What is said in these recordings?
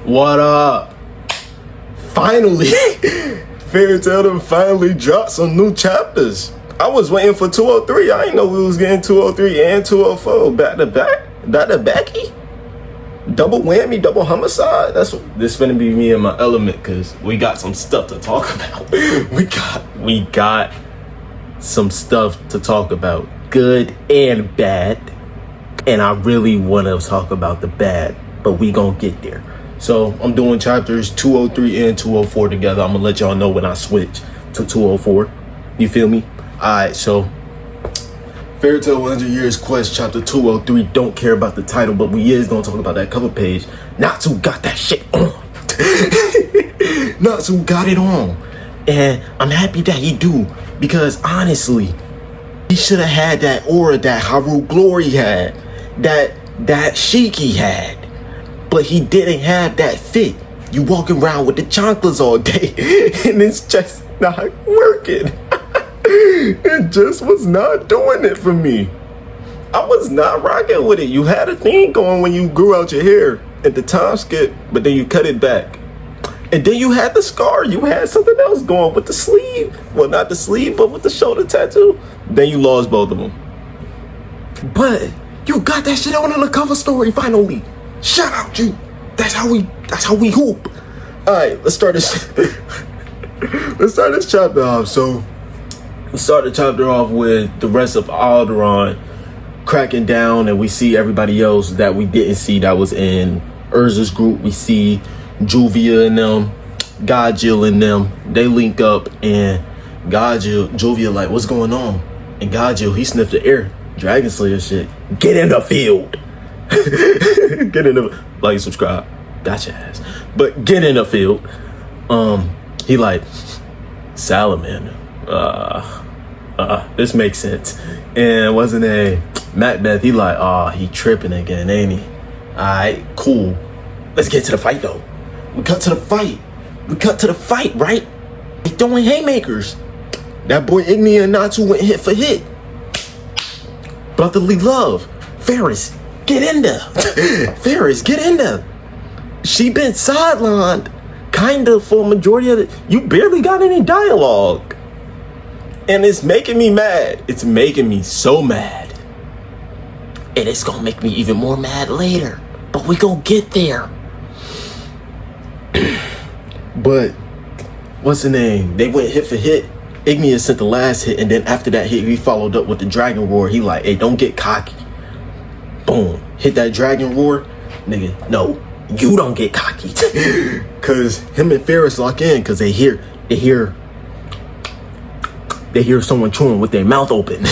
What up? Finally, Fairy Tail done finally dropped some new chapters. I was waiting for 203. I didn't know we was getting 203 and 204 back to back. Back to backy. Double whammy, double homicide. This finna be me in my element because we got some stuff to talk about. we got some stuff to talk about, good and bad. And I really want to talk about the bad, but we gonna get there. So I'm doing chapters 203 and 204 together. I'm gonna let y'all know when I switch to 204. You feel me? Alright, so Fairy Tail 100 Years Quest chapter 203. Don't care about the title, but we is gonna talk about that cover page. Natsu got that shit on. Natsu got it on. And I'm happy that he do, because honestly, he should have had that aura that Haru Glory had, that Shiki had. But he didn't have that fit. You walking around with the chanclas all day and it's just not working. It just was not doing it for me. I was not rocking with it. You had a thing going when you grew out your hair at the time skip, but then you cut it back. And then you had the scar. You had something else going with the sleeve. Well, not the sleeve, but with the shoulder tattoo. Then you lost both of them. But you got that shit on in the cover story finally. Shout out you. That's how we hoop. Alright, let's start this. Let's start this chapter off. So we start the chapter off with the rest of Alderaan cracking down, and we see everybody else that we didn't see that was in Urza's group. We see Juvia and them, Gajil and them. They link up, and Juvia like, what's going on? And Gajil, he sniffed the air. Dragon Slayer shit. Get in the field. Get in the, like, subscribe, gotcha ass, but get in the field. He like, salamander, this makes sense. And wasn't a Macbeth, he like, he tripping again, ain't he? Alright, cool, let's get to the fight though. We cut to the fight, right? They throwing haymakers. That boy Ignia and Natsu went hit for hit. Brotherly love. Ferris, get in there. Ferris, get in there. She been sidelined kind of for a majority of it. You barely got any dialogue. And it's making me mad. It's making me so mad. And it's gonna make me even more mad later. But we gonna get there. But what's the name? They went hit for hit. Ignia sent the last hit, and then after that hit, he followed up with the dragon roar. He like, hey, don't get cocky. Boom, hit that dragon roar, nigga. No, you don't get cocky. Cause him and Ferris lock in, cause they hear someone chewing with their mouth open.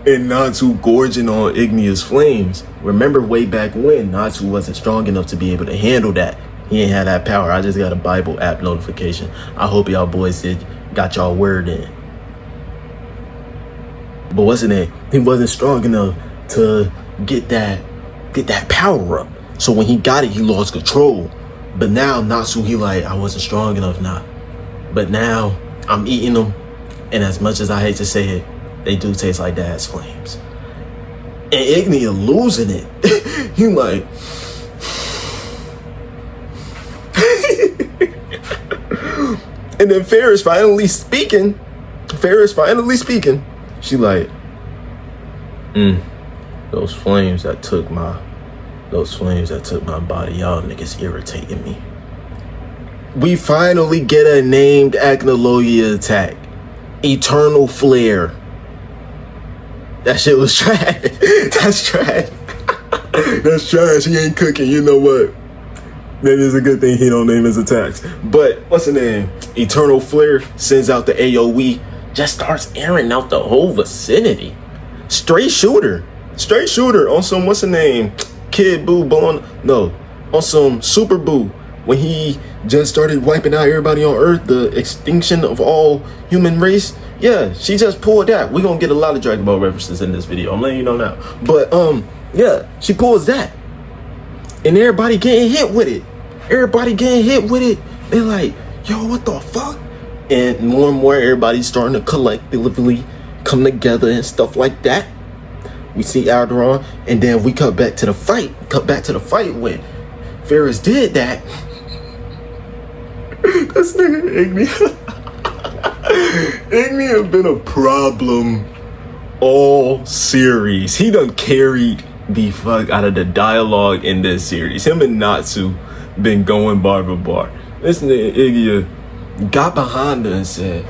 And Natsu gorging on Ignia's flames. Remember way back when Natsu wasn't strong enough to be able to handle that. He ain't had that power. I just got a Bible app notification. I hope y'all boys got y'all word in. But wasn't it? He wasn't strong enough to get that power up. So when he got it, he lost control. But now Natsu, he like, I wasn't strong enough now. But now I'm eating them, and as much as I hate to say it, they do taste like dad's flames. And Ignia losing it. He like, and then Ferris finally speaking. She like, those flames that took my body, y'all niggas irritating me. We finally get a named Acnologia attack. Eternal Flare. That shit was trash. That's trash. That's trash. He ain't cooking. You know what? Maybe it's a good thing he don't name his attacks. But what's the name? Eternal Flare sends out the AoE. Just starts airing out the whole vicinity. Straight shooter on some, what's the name? Kid Boo blowing, no, on some Super Boo. When he just started wiping out everybody on Earth, the extinction of all human race. Yeah, she just pulled that. We're gonna get a lot of Dragon Ball references in this video. I'm letting you know now. But yeah, she pulls that. And everybody getting hit with it. They're like, yo, what the fuck? And more everybody's starting to collectively come together and stuff like that. We see Alderaan, and then we cut back to the fight. When Ferris did that, this nigga Ignia, Ignia been a problem all series. He done carried the fuck out of the dialogue in this series. Him and Natsu been going bar for bar. This nigga Ignia got behind her and said,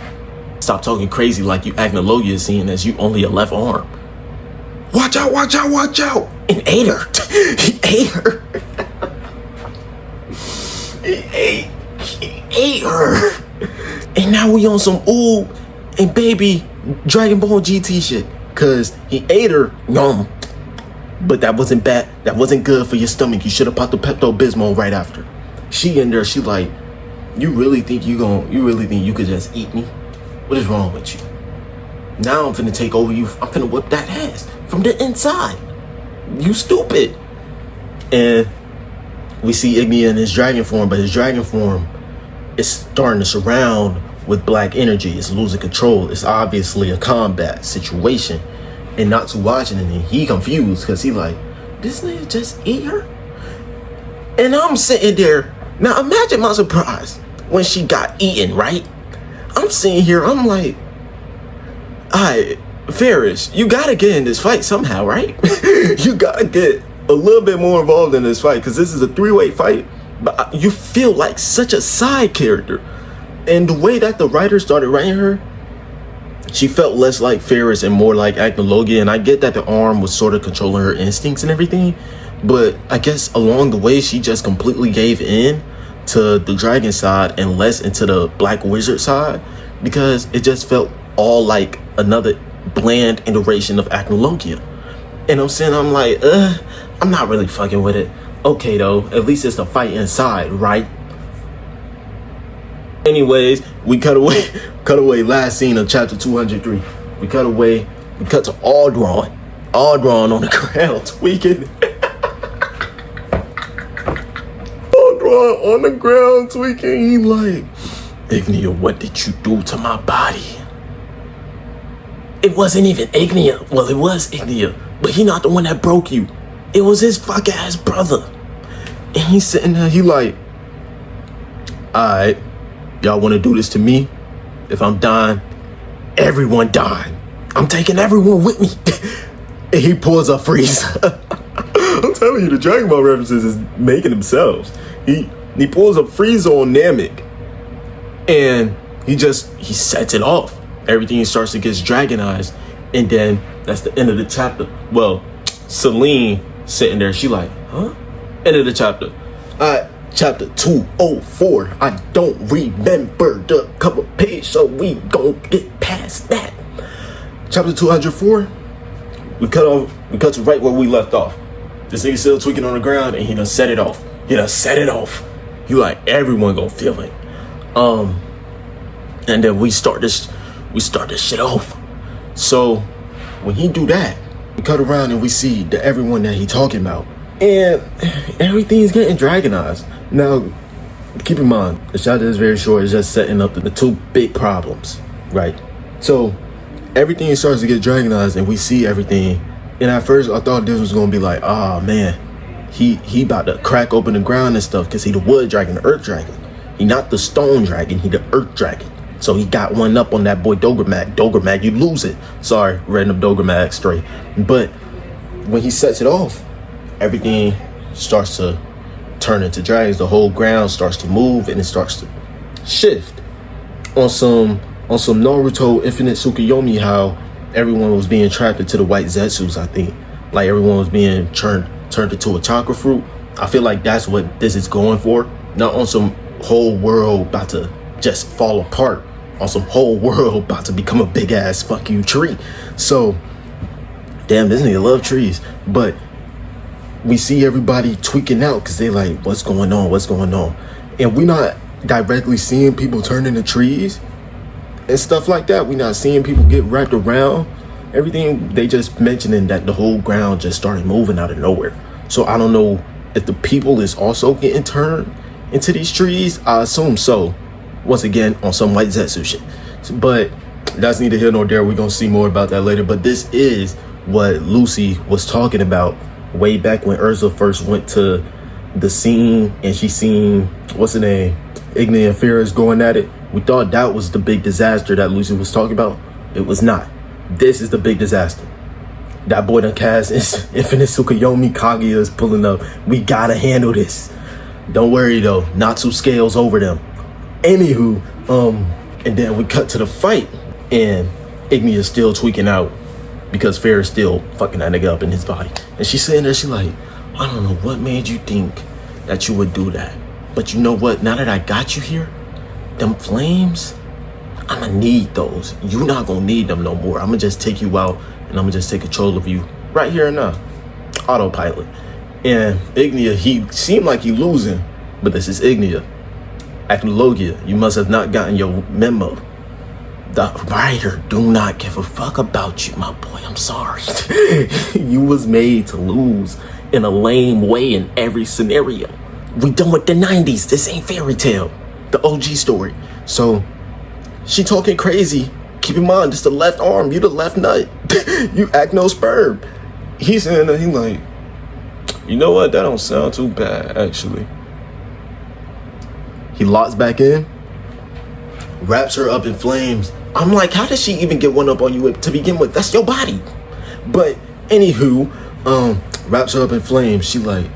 "Stop talking crazy like you Agnologia, seeing as you only a left arm. Watch out, watch out, watch out." And ate her. He ate her. He ate her. And now we on some ooh and baby Dragon Ball GT shit. Cause he ate her, yum. But that wasn't bad. That wasn't good for your stomach. You should have popped the Pepto-Bismol right after. She in there, she like, you really think you could just eat me? What is wrong with you? Now I'm finna take over you. I'm finna whip that ass from the inside. You stupid. And we see Ignia in his dragon form, but his dragon form is starting to surround with black energy. It's losing control. It's obviously a combat situation. And Natsu watching it, and he confused because he like, this nigga just eat her? And I'm sitting there. Now imagine my surprise when she got eaten, right? I'm sitting here, I'm like, alright, Ferris, you gotta get in this fight somehow, right? You gotta get a little bit more involved in this fight, because this is a three-way fight, but you feel like such a side character. And the way that the writer started writing her, she felt less like Ferris and more like Agnologia. And I get that the arm was sort of controlling her instincts and everything, but I guess along the way she just completely gave in to the dragon side and less into the black wizard side, because it just felt all like another bland iteration of Agnologia. And I'm saying, I'm like, I'm not really fucking with it. Okay though, at least it's the fight inside, right? Anyways, we cut away last scene of chapter 203. We cut to Aldron on the ground tweaking. Aldron on the ground tweaking. He like, Ignia, what did you do to my body? It wasn't even Ignia. Well, it was Ignia, but he not the one that broke you. It was his fuck ass brother. And he's sitting there, he like, alright, y'all want to do this to me? If I'm dying, everyone dying. I'm taking everyone with me. And he pulls a Frieza. I'm telling you, the Dragon Ball references is making themselves. He pulls a Frieza on Namek, and he sets it off. Everything starts to get dragonized, and then that's the end of the chapter. Well, Celine sitting there, she like, huh? End of the chapter. Chapter 204. I don't remember the cover page, so we gon' get past that. Chapter 204. We cut to right where we left off. This nigga still tweaking on the ground, and he done set it off. You like, everyone gonna feel it. And then we start this shit off. So when he do that, we cut around and we see the everyone that he talking about, and everything's getting dragonized. Now, keep in mind, the chapter is very short. It's just setting up the two big problems, right? So everything starts to get dragonized, and we see everything. And at first, I thought this was gonna be like, oh man, he about to crack open the ground and stuff, because he the wood dragon, the earth dragon. He not the stone dragon, he the earth dragon. So he got one up on that boy Dogromag. Dogromag, you lose it. Sorry, random Dogromag straight. But when he sets it off, everything starts to turn into dragons. The whole ground starts to move, and it starts to shift. On some Naruto Infinite Tsukuyomi, how everyone was being trapped into the white Zetsus, I think. Like everyone was being turned into a chakra fruit. I feel like that's what this is going for. Not on some whole world about to just fall apart. On some whole world about to become a big ass fuck you tree. So, damn, this nigga love trees. But we see everybody tweaking out because they like, what's going on? And we not directly seeing people turn into trees and stuff like that. We not seeing people get wrapped around everything. They just mentioning that the whole ground just started moving out of nowhere. So I don't know if the people is also getting turned into these trees. I assume so. Once again, on some white Zetsu shit. But that's neither here nor there. We're gonna see more about that later. But this is what Lucy was talking about way back when Urza first went to the scene and she seen, what's her name, Ignia and Ferris going at it, we thought that was the big disaster that Lucy was talking about. It was not. This is the big disaster. That boy done cast Infinite Tsukuyomi. Kaguya is pulling up. We gotta handle this. Don't worry though, Natsu scales over them. Anywho, and then we cut to the fight, and Ignia's still tweaking out because Ferris still fucking that nigga up in his body. And she's sitting there, she like, I don't know what made you think that you would do that. But you know what? Now that I got you here, them flames, I'ma need those. You not gonna need them no more. I'ma just take you out and I'ma just take control of you right here and now. Autopilot. And Ignia, he seemed like he losing, but this is Ignia. Acnologia, you must have not gotten your memo. The writer do not give a fuck about you, my boy. I'm sorry. You was made to lose in a lame way in every scenario. We done with the 90s. This ain't fairy tale. The OG story. So she talking crazy. Keep in mind, this the left arm. You the left nut. You acnosperm. He's saying that he like, you know what? That don't sound too bad, actually. He locks back in, wraps her up in flames. I'm like, how did she even get one up on you to begin with? That's your body. But anywho, wraps her up in flames. She like,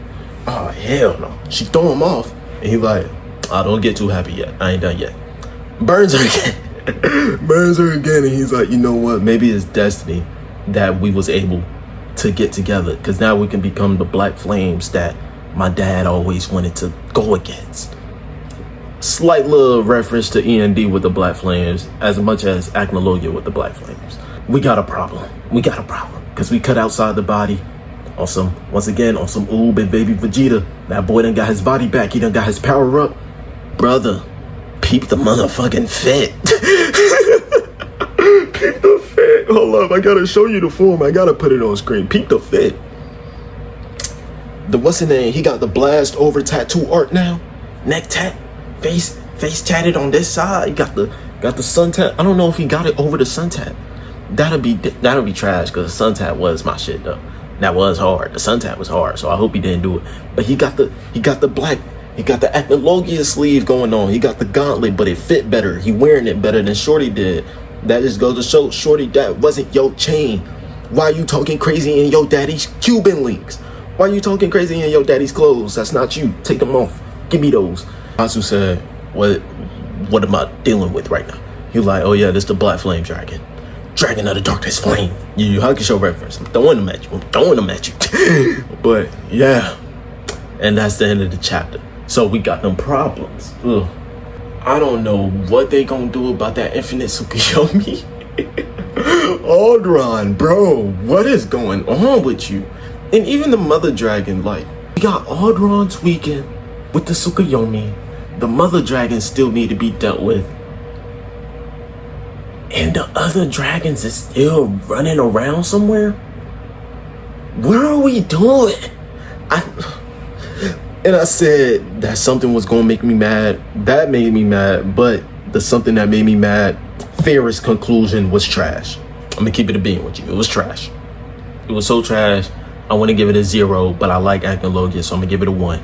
oh hell no. She throw him off, and he like, I don't get too happy yet. I ain't done yet. Burns her again. Burns her again, and he's like, you know what? Maybe it's destiny that we was able to get together, because now we can become the black flames that my dad always wanted to go against. Slight little reference to END with the black flames, as much as Acnologia with the black flames. We got a problem. We got a problem, because we cut outside the body on some, once again, on some Oob and baby Vegeta. That boy done got his body back. He done got his power up. Brother, peep the motherfucking fit. Peep the fit. Hold up, I gotta show you the form. I gotta put it on screen. Peep the fit. The what's his name? He got the blast over tattoo art now. Neck tat, face tatted on this side. He got the sun tat. I don't know if he got it over the sun tat. That'll be trash, because the sun tat was my shit though. That was hard. The sun tat was hard, so I hope he didn't do it. But he got the black. He got the Acnologia sleeve going on. He got the gauntlet, but it fit better. He wearing it better than Shorty did. That just goes to show, Shorty, that wasn't your chain. Why you talking crazy in your daddy's Cuban links? Why you talking crazy in your daddy's clothes? That's not you. Take them off. Give me those. Asu said, what am I dealing with right now? He was like, oh yeah, this the Black Flame Dragon. Dragon of the Darkness Flame. You Hakusho reference. I'm throwing them at you. But yeah. And that's the end of the chapter. So we got them problems. Ugh. I don't know what they gonna do about that Infinite Tsukuyomi. Aldron, bro, what is going on with you? And even the Mother Dragon, like, we got Aldron tweaking with the Tsukuyomi. The Mother Dragon still need to be dealt with. And the other dragons is still running around somewhere? What are we doing? And I said that something was gonna make me mad. That made me mad, but the something that made me mad, Ferris' conclusion was trash. I'm gonna keep it a bean with you. It was trash. It was so trash. I want to give it a 0, but I like Acnologia, so I'm gonna give it a 1.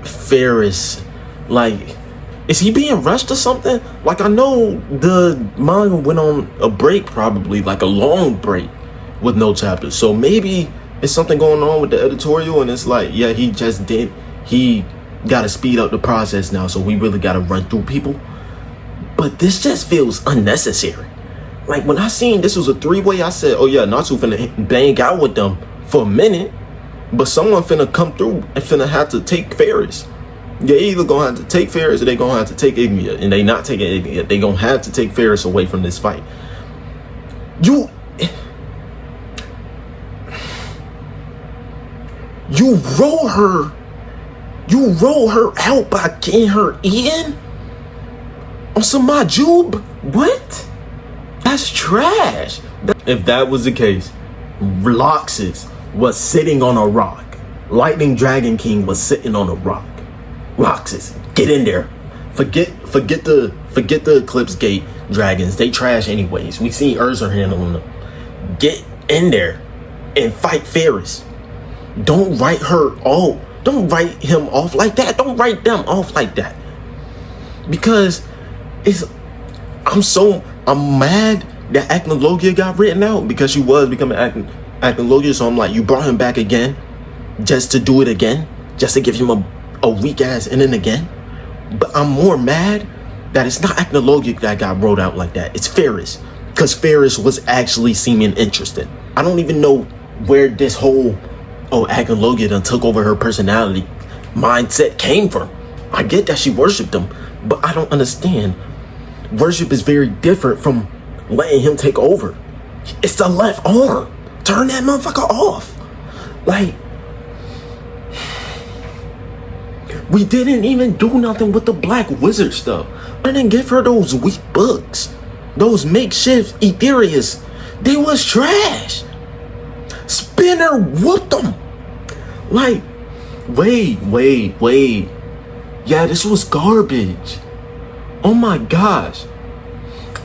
Ferris, like, is he being rushed or something? Like, I know the manga went on a break, probably like a long break with no chapters. So maybe it's something going on with the editorial, and it's like, yeah, he got to speed up the process now, so we really got to run through people. But this just feels unnecessary. Like, when I seen this was a 3-way, I said, oh yeah, Natsu finna bang out with them for a minute, but someone finna come through and finna have to take Ferris. They either gonna have to take Ferris or they gonna have to take Ignia, and they not taking Ignia. They gonna have to take Ferris away from this fight. You roll her out by getting her in on some Majub? What? That's trash. If that was the case, Roxas was sitting on a rock. Lightning Dragon King was sitting on a rock. Roxas, get in there. Forget the Eclipse Gate dragons. They trash anyways. We seen Urza handling them. Get in there and fight Ferris. Don't write her Don't write him off like that. Don't write them off like that. Because I'm mad that Acnologia got written out because she was becoming Acnologia. So I'm like, you brought him back again just to do it again, just to give him a weak ass ending again. But I'm more mad that it's not Acnologia that got wrote out like that. It's Ferris, because Ferris was actually seeming interested. I don't even know where this whole Acnologia done took over her personality mindset came from. I get that she worshipped him, but I don't understand. Worship is very different from letting him take over. It's the left arm. Turn that motherfucker off. Like, we didn't even do nothing with the Black Wizard stuff. I didn't give her those weak books. Those makeshift Etherius. They was trash. Spinner whooped them. Like, wait. Yeah, this was garbage. Oh my gosh.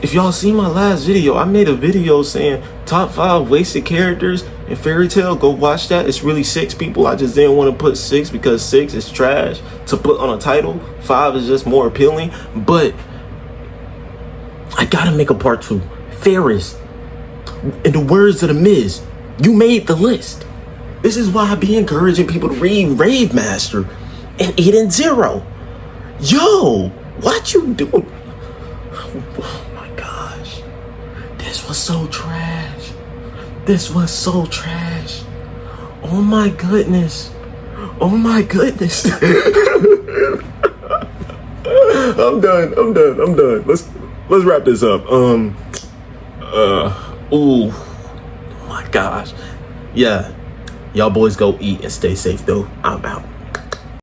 If y'all seen my last video, I made a video saying top 5 wasted characters in Fairy Tail. Go watch that. It's really 6 people. I just didn't want to put 6 because 6 is trash to put on a title. 5 is just more appealing. But I gotta make a part 2. Ferris, in the words of the Miz, you made the list. This is why I be encouraging people to read Rave Master and Eden Zero. Yo, what you doing? Oh my gosh. This was so trash. This was so trash. Oh my goodness. Oh my goodness. I'm done. Let's wrap this up. Ooh. Oh my gosh. Yeah. Y'all boys go eat and stay safe though. I'm out.